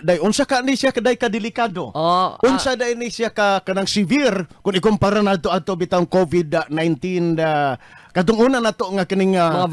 day unsa ka ni siya kaday kadelikado. Unsa day ni siya kanang severe kung ikumpara nato ato bitang COVID-19 katong una nato nga kining mga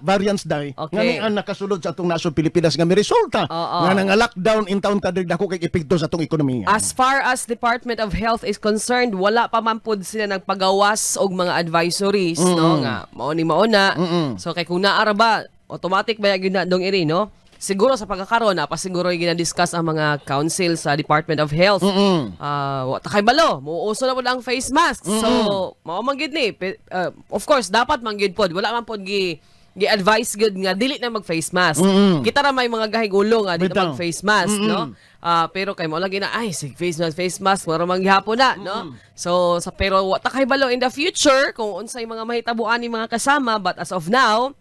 variants day nga ang nakasulod sa atong nasod Pilipinas nga may resulta nga nga lockdown in town kadrig dako kay epekto sa atong ekonomiya. As far as Department of Health is concerned, wala pa man pud sila nagpagawas og mga advisories no nga mao ni mauna. So kay kung naara ba automatic ba gyud na dong iri no? Siguro sa pagkakaroon na pa siguro yung ginadiscuss ang mga council sa Department of Health. Kay balo, muuso na po ang face mask. So, mao man gid ni. Of course, dapat man gid pod. Wala man pod gi-advise gud nga dili na mag-face mask. Kita ra may mga gahigulo nga dili na mag-face mask, no? Pero kay mo lagi na ay face mask maro man gihapon na, no? So, pero wa ta kay balo in the future kung unsay mga mahitabuan ni mga kasama, but as of now,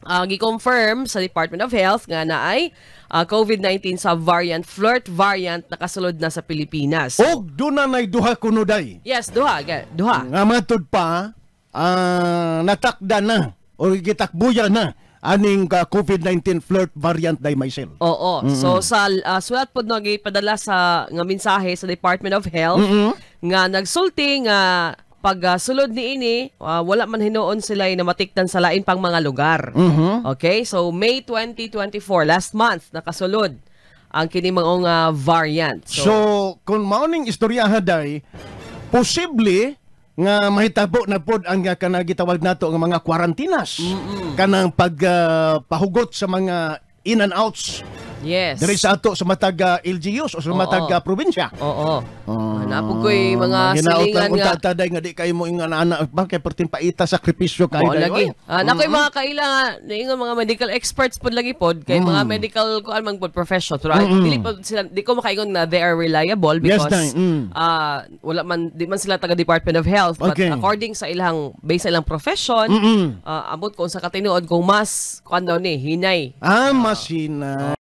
gi-confirm sa Department of Health nga na ay COVID-19 subvariant, flirt variant nakasulod na sa Pilipinas. Og doon na nay duha kunuday. Yes, duha. Nga matod pa, natakda na o gitakbuya na aning COVID-19 flirt variant day myself. Oo. So sa sulat pod no gipadala sa nga mensahe sa Department of Health nga nagsulti nga pag sulod ni ini, wala man hinuon sila na matikdan sa lain pang mga lugar. Okay? So, May 2024, last month, nakasulod ang kinimang variant. So, kung mauning istorya haday, posible nga mahitabo na pod ang kanagitawag nato nga mga kwarantinas. Kanang pagpahugot sa mga in and outs. Yes. Dari sa ato sa matag LGUs o sa matag probinsya. Oo. Napog ko'y mga silingan nga. Taday nga di kayo mo inga na bakit pertin paita sakripisyo kayo. Lagi. Nako'y mga kailangan ingon mga medical experts pod lagi pod kay mga medical kuan man pod profession. Pero dili pod sila di ko makaingon na they are reliable because wala man di man sila taga Department of Health but according sa ilang based sa ilang profession ambot ko sa katinuod kung mas kuan daw ni hinay. Mas hinay.